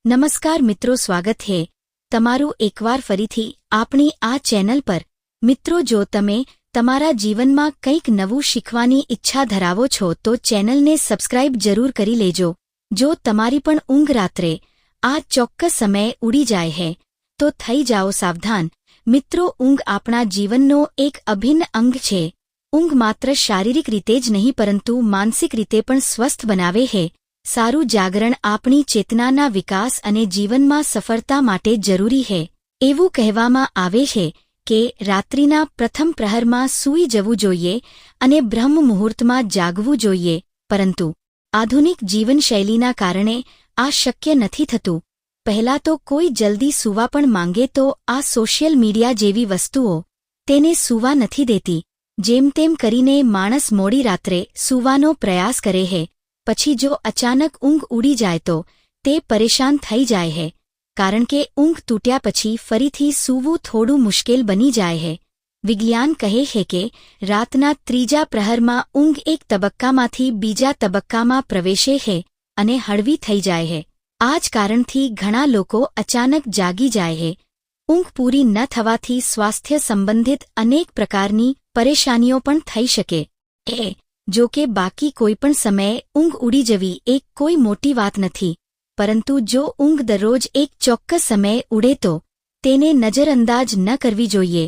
નમસ્કાર મિત્રો, સ્વાગત છે તમારું એકવાર ફરીથી આપણી આ ચેનલ પર। મિત્રો, જો તમે તમારા જીવનમાં કંઈક નવું શીખવાની ઈચ્છા ધરાવો છો તો ચેનલને સબસ્ક્રાઇબ જરૂર કરી લેજો। જો તમારી પણ ઊંઘ રાત્રે આ ચોક્કસ સમયે ઉડી જાય છે તો થઈ જાઓ સાવધાન। મિત્રો, ઊંઘ આપણા જીવનનો એક અભિન્ન અંગ છે। ઊંઘ માત્ર શારીરિક રીતે જ નહીં પરંતુ માનસિક રીતે પણ સ્વસ્થ બનાવે છે। સારું જાગરણ આપણી ચેતનાના વિકાસ અને જીવનમાં સફળતા માટે જરૂરી છે। એવું કહેવામાં આવે છે કે રાત્રિના પ્રથમ પ્રહરમાં સૂઈ જવું જોઈએ અને બ્રહ્મ મુહૂર્તમાં જાગવું જોઈએ, પરંતુ આધુનિક જીવનશૈલીના કારણે આ શક્ય નથી થતું। પહેલાં તો કોઈ જલ્દી સૂવા પણ માંગે તો આ સોશિયલ મીડિયા જેવી વસ્તુઓ તેને સૂવા નથી દેતી। જેમ તેમ કરીને માણસ મોડી રાત્રે સૂવાનો પ્રયાસ કરે છે, પછી જો અચાનક ઊંઘ ઉડી જાય તો તે પરેશાન થઈ જાય છે, કારણ કે ઊંઘ તૂટ્યા પછી ફરીથી સૂવું થોડું મુશ્કેલ બની જાય છે। વિજ્ઞાન કહે છે કે રાતના ત્રીજા પ્રહરમાં ઊંઘ એક તબક્કામાંથી બીજા તબક્કામાં પ્રવેશે છે અને હળવી થઈ જાય છે। આ જ કારણથી ઘણા લોકો અચાનક જાગી જાય છે। ઊંઘ પૂરી ન થવાથી સ્વાસ્થ્ય સંબંધિત અનેક પ્રકારની પરેશાનીઓ પણ થઈ શકે છે। જો કે બાકી કોઈપણ સમયે ઊંઘ ઉડી જવી એક કોઈ મોટી વાત નથી, પરંતુ જો ઊંઘ દરરોજ એક ચોક્કસ સમયે ઉડે તો તેને નજરઅંદાજ ન કરવી જોઈએ।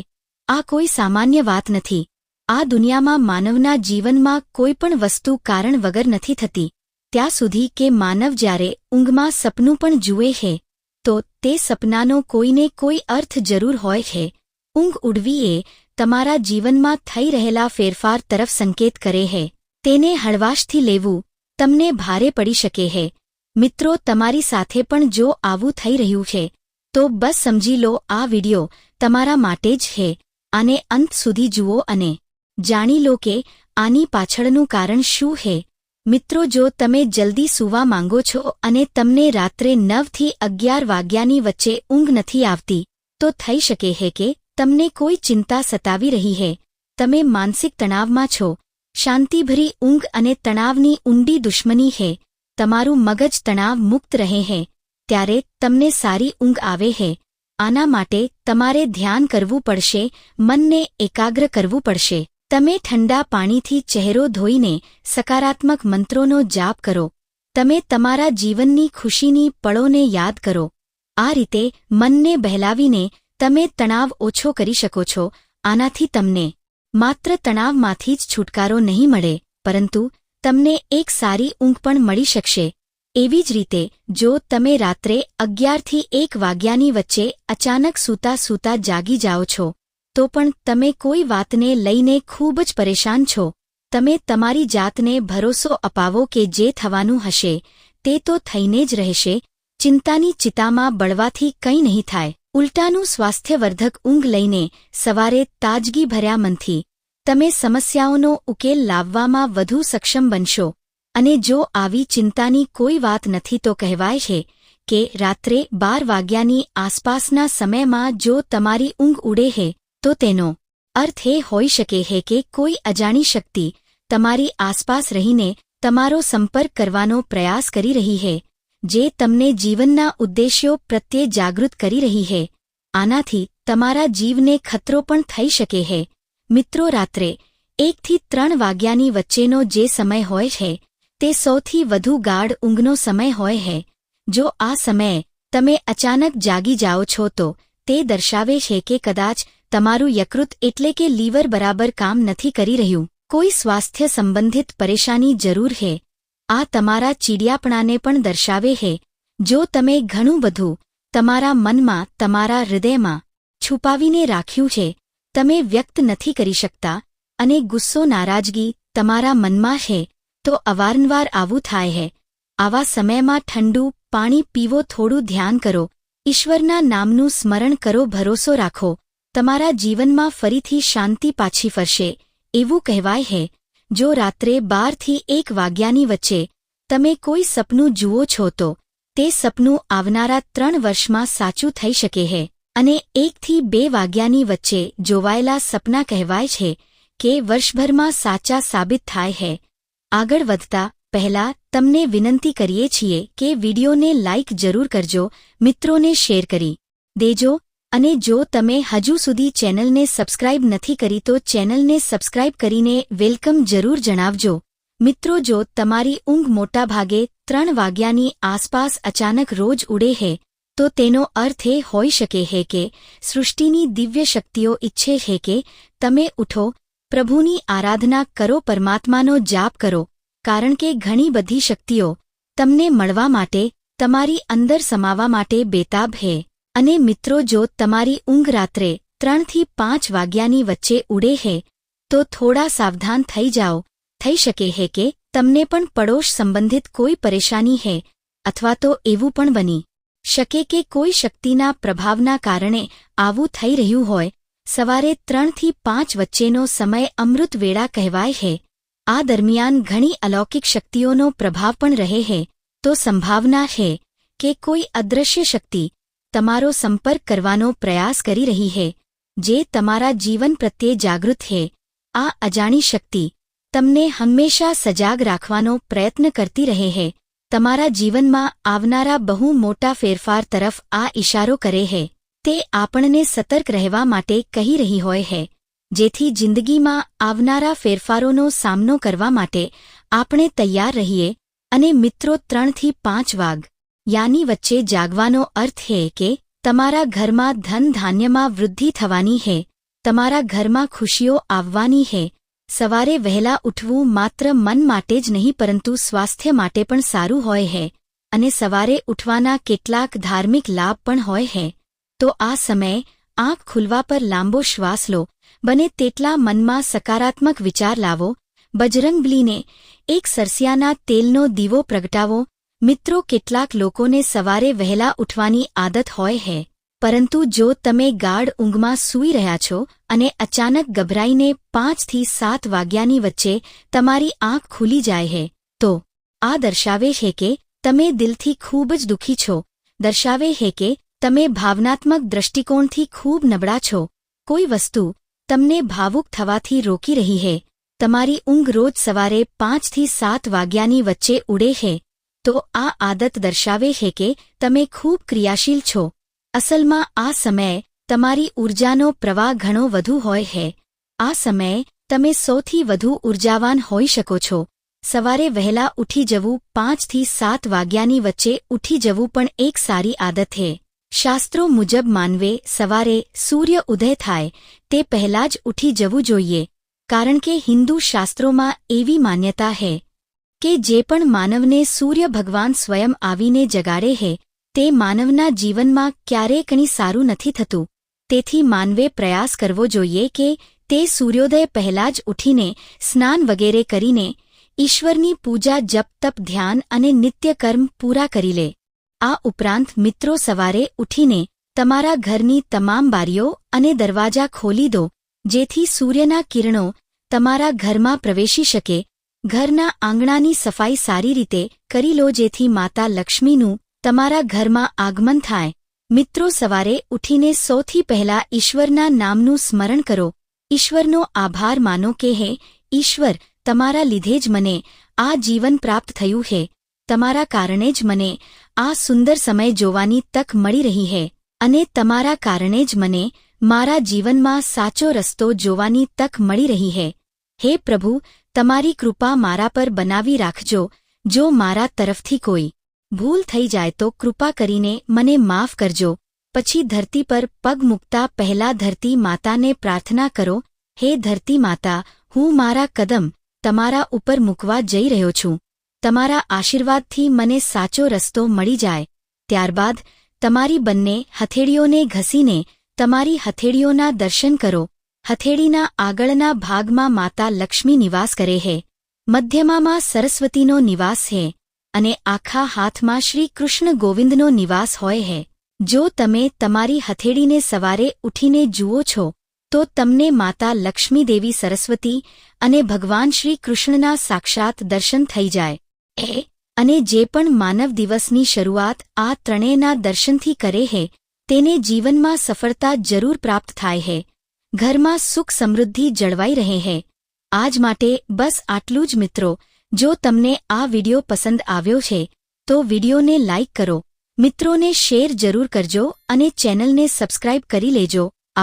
આ કોઈ સામાન્ય વાત નથી। આ દુનિયામાં માનવના જીવનમાં કોઈપણ વસ્તુ કારણ વગર નથી થતી। ત્યાં સુધી કે માનવ જ્યારે ઊંઘમાં સપનું પણ જુએ છે તો તે સપનાનો કોઈને કોઈ અર્થ જરૂર હોય છે। ઊંઘ ઉડવી એ તમારા જીવનમાં થઈ રહેલા ફેરફાર તરફ સંકેત કરે છે। તેને હળવાશથી લેવું તમને ભારે પડી શકે છે। મિત્રો, તમારી સાથે પણ જો આવું થઈ રહ્યું છે તો બસ સમજી લો આ વિડિયો તમારા માટે જ છે। આને અંત સુધી જુઓ અને જાણી લો કે આની પાછળનું કારણ શું છે। મિત્રો, જો તમે જલ્દી સૂવા માંગો છો અને તમને રાત્રે 9 થી 11 વાગ્યાની વચ્ચે ઊંઘ નથી આવતી તો થઈ શકે છે કે તમને કોઈ ચિંતા સતાવી રહી છે, તમે માનસિક તણાવમાં છો। શાંતિભરી ઊંઘ અને તણાવની ઊંડી દુશ્મની છે। તમારું મગજ તણાવ મુક્ત રહે છે ત્યારે તમને સારી ઊંઘ આવે છે। આના માટે તમારે ધ્યાન કરવું પડશે, મનને એકાગ્ર કરવું પડશે। તમે ઠંડા પાણીથી ચહેરો ધોઈને સકારાત્મક મંત્રોનો જાપ કરો। તમે તમારા જીવનની ખુશીની પળોને યાદ કરો। આ રીતે મનને બહેલાવીને તમે તણાવ ઓછો કરી શકો છો। આનાથી તમને માત્ર તણાવમાંથી જ છુટકારો નહીં મળે, પરંતુ તમને એક સારી ઊંઘ પણ મળી શકશે। એવી જ રીતે જો તમે રાત્રે 11 થી 1 વાગ્યાની વચ્ચે અચાનક સૂતા સૂતા જાગી જાઓ છો તો પણ તમે કોઈ વાતને લઈને ખૂબ જ પરેશાન છો। તમે તમારી જાતને ભરોસો અપાવો કે જે થવાનું હશે તે તો થઈને જ રહેશે। ચિંતાની ચિતામાં બળવાથી કંઈ નહીં થાય। ઉલટાનું સ્વાસ્થ્યવર્ધક ઊંઘ લઈને સવારે તાજગીભર્યા મનથી તમે સમસ્યાઓનો ઉકેલ લાવવામાં વધુ સક્ષમ બનશો। અને જો આવી ચિંતાની કોઈ વાત નથી તો કહેવાય છે કે રાત્રે 12 વાગ્યાની આસપાસના સમયમાં જો તમારી ઊંઘ ઉડે છે તો તેનો અર્થ એ હોઈ શકે છે કે કોઈ અજાણી શક્તિ તમારી આસપાસ રહીને તમારો સંપર્ક કરવાનો પ્રયાસ કરી રહી છે, જે તમને જીવનના ઉદ્દેશ્યો પ્રત્યે જાગૃત કરી રહી છે। આનાથી તમારા જીવને ખતરો પણ થઈ શકે છે। મિત્રો, રાત્રે 1 થી 3 વાગ્યાની વચ્ચેનો જે સમય હોય છે તે સૌથી વધુ ગાઢ ઊંઘનો સમય હોય છે। જો આ સમયે તમે અચાનક જાગી જાઓ છો તો તે દર્શાવે છે કે કદાચ તમારું યકૃત એટલે કે લીવર બરાબર કામ નથી કરી રહ્યું, કોઈ સ્વાસ્થ્ય સંબંધિત પરેશાની જરૂર છે। આ તમારા ચીડિયાપણાને પણ દર્શાવે છે। જો તમે ઘણું બધું તમારા મનમાં, તમારા હૃદયમાં છુપાવીને રાખ્યું છે, તમે વ્યક્ત નથી કરી શકતા અને ગુસ્સો, નારાજગી તમારા મનમાં છે તો અવારનવાર આવું થાય છે। આવા સમયમાં ઠંડુ પાણી પીવો, થોડું ધ્યાન કરો, ઈશ્વરના નામનું સ્મરણ કરો, ભરોસો રાખો, તમારા જીવનમાં ફરીથી શાંતિ પાછી ફરશે। એવું કહેવાય છે જો રાત્રે 12 થી 1 વાગ્યાની વચ્ચે તમે કોઈ સપનું જુઓ છો તો તે સપનું આવનારા 3 વર્ષમાં સાચું થઈ શકે છે અને 1 થી 2 વાગ્યાની વચ્ચે જોવાયેલા સપના કહેવાય છે કે વર્ષભરમાં સાચા સાબિત થાય છે। આગળ વધતા પહેલા તમને વિનંતી કરીએ છીએ કે વિડીયોને લાઇક જરૂર કરજો, મિત્રોને શેર કરી દેજો અને જો તમે હજુ સુધી ચેનલને સબસ્ક્રાઇબ નથી કરી તો ચેનલને સબસ્ક્રાઇબ કરીને વેલકમ જરૂર જણાવજો. મિત્રો, જો તમારી ઊંઘ મોટાભાગે 3 વાગ્યાની આસપાસ અચાનક રોજ ઉડે હે તો તેનો અર્થ એ હોઈ શકે હે કે સૃષ્ટિની દિવ્ય શક્તિઓ ઈચ્છે છે કે તમે ઉઠો, પ્રભુની આરાધના કરો, પરમાત્માનો જાપ કરો, કારણ કે ઘણી બધી શક્તિઓ તમને મળવા માટે, તમારી અંદર સમાવા માટે બેતાબ હે. અને મિત્રો, જો તમારી ઊંઘ રાત્રે 3 થી 5 વાગ્યાની વચ્ચે ઉડે હે તો થોડા સાવધાન થઈ જાઓ. થઈ શકે હે કે તમને પણ પડોશ સંબંધિત કોઈ પરેશાની હે અથવા તો એવું પણ બની શકે કે કોઈ શક્તિના પ્રભાવના કારણે આવું થઈ રહ્યું હોય. સવારે 3 થી 5 વચ્ચેનો સમય અમૃત વેળા કહેવાય હે. આ દરમિયાન ઘણી અલૌકિક શક્તિઓનો પ્રભાવ પણ રહે હે. તો સંભાવના છે કે કોઈ અદૃશ્ય શક્તિ તમારો સંપર્ક કરવાનો પ્રયાસ કરી રહી હે, જે તમારા જીવન પ્રત્યે જાગૃત હે. આ અજાણી શક્તિ તમને હંમેશા સજાગ રાખવાનો પ્રયત્ન કરતી રહે હે. તમારા જીવનમાં આવનારા બહુ મોટા ફેરફાર તરફ આ ઇશારો કરે હે. તે આપણને સતર્ક રહેવા માટે કહી રહી હોય હે, જેથી જિંદગીમાં આવનારા ફેરફારોનો સામનો કરવા માટે આપણે તૈયાર રહીએ. અને મિત્રો, 3 થી 5 વાગ્યાની વચ્ચે જાગવાનો અર્થ હે કે તમારા ઘરમાં ધન ધાન્યમાં વૃદ્ધિ થવાની હે, તમારા ઘરમાં ખુશીઓ આવવાની હે. સવારે વહેલા ઉઠવું માત્ર મન માટે જ નહીં પરંતુ સ્વાસ્થ્ય માટે પણ સારું હોય હે અને સવારે ઉઠવાના કેટલાક ધાર્મિક લાભ પણ હોય હે. તો આ સમયે આંખ ખુલવા પર લાંબો શ્વાસ લો, બને તેટલા મનમાં સકારાત્મક વિચાર લાવો, બજરંગબલીને એક સરસિયાના તેલનો દીવો પ્રગટાવો. મિત્રો, કેટલાક લોકોને સવારે વહેલા ઉઠવાની આદત હોય હે, પરંતુ જો તમે ગાઢ ઊંઘમાં સૂઈ રહ્યા છો અને અચાનક ગભરાઈને 5 થી 7 વાગ્યાની વચ્ચે તમારી આંખ ખુલી જાય હે તો આ દર્શાવે છે કે તમે દિલથી ખૂબ જ દુઃખી છો, દર્શાવે છે કે તમે ભાવનાત્મક દ્રષ્ટિકોણથી ખૂબ નબળા છો. કોઈ વસ્તુ તમને ભાવુક થવાથી રોકી રહી હે. તમારી ઊંઘ રોજ સવારે 5 થી 7 વાગ્યાની વચ્ચે ઉડે છે તો આ આદત દર્શાવે છે કે તમે ખૂબ ક્રિયાશીલ છો. અસલમાં આ સમયે તમારી ઊર્જાનો પ્રવાહ ઘણો વધુ હોય છે. આ સમયે તમે સૌથી વધુ ઊર્જાવાન હોઈ શકો છો. સવારે વહેલા ઉઠી જવું, 5 થી 7 વાગ્યાની વચ્ચે ઉઠી જવું પણ એક સારી આદત છે. શાસ્ત્રો મુજબ માનવે સવારે સૂર્ય ઉદય થાય તે પહેલાં જ ઉઠી જવું જોઈએ, કારણ કે હિન્દુ શાસ્ત્રોમાં એવી માન્યતા છે કે જે પણ માનવને સૂર્ય ભગવાન સ્વયં આવીને જગાડે છે તે માનવના જીવનમાં ક્યારેય કંઈ સારું નથી થતું. તેથી માનવે પ્રયાસ કરવો જોઈએ કે તે સૂર્યોદય પહેલાં જ ઉઠીને સ્નાન વગેરે કરીને ઈશ્વરની પૂજા, જપ, તપ, ધ્યાન અને નિત્યકર્મ પૂરા કરી લે. આ ઉપરાંત મિત્રો, સવારે ઉઠીને તમારા ઘરની તમામ બારીઓ અને દરવાજા ખોલી દો, જેથી સૂર્યના કિરણો તમારા ઘરમાં પ્રવેશી શકે. ઘરના આંગણાની સફાઈ સારી રીતે કરી લો, જેથી માતા લક્ષ્મીનું તમારા ઘરમાં આગમન થાય. મિત્રો, સવારે ઉઠીને સૌથી પહેલા ઈશ્વરના નામનું સ્મરણ કરો. ઈશ્વરનો આભાર માનો કે હે ઈશ્વર, તમારા લીધે જ મને આ જીવન પ્રાપ્ત થયું છે, તમારા કારણે જ મને આ સુંદર સમય જોવાની તક મળી રહી છે અને તમારા કારણે જ મને મારા જીવનમાં સાચો રસ્તો જોવાની તક મળી રહી છે. હે પ્રભુ, તમારી કૃપા મારા પર બનાવી રાખજો. જો મારા તરફથી કોઈ ભૂલ થઈ જાય તો કૃપા કરીને મને માફ કરજો. પછી ધરતી પર પગ મૂકતા પહેલા ધરતી માતાને પ્રાર્થના કરો, હે ધરતી માતા, હું મારા કદમ તમારા ઉપર મૂકવા જઈ રહ્યો છું. તમારા આશીર્વાદથી મને સાચો રસ્તો મળી જાય. ત્યારબાદ તમારી બંને હથેળીઓને ઘસીને તમારી હથેળીઓના દર્શન કરો. હથેળીના આગળના ભાગમાં માતા લક્ષ્મી નિવાસ કરે છે, મધ્યમાં સરસ્વતીનો નિવાસ છે અને આખા હાથમાં શ્રી કૃષ્ણ ગોવિંદનો નિવાસ હોય છે. જો તમે તમારી હથેળીને સવારે ઉઠીને જુઓ છો તો તમને માતા લક્ષ્મી દેવી સરસ્વતી અને ભગવાન શ્રી કૃષ્ણના સાક્ષાત દર્શન થઈ જાય. અને જે પણ માનવ દિવસની શરૂઆત આ ત્રણેયના દર્શનથી કરે છે તેને જીવનમાં સફળતા જરૂર પ્રાપ્ત થાય છે. ઘરમાં સુખ સમૃદ્ધિ જળવાઈ રહે છે. આજ માટે બસ આટલું જ મિત્રો. જો તમને આ વિડિયો પસંદ આવ્યો છે તો વિડિયોને લાઇક કરો, મિત્રોને શેર જરૂર કરજો અને ચેનલને સબસ્ક્રાઇબ કરી લેજો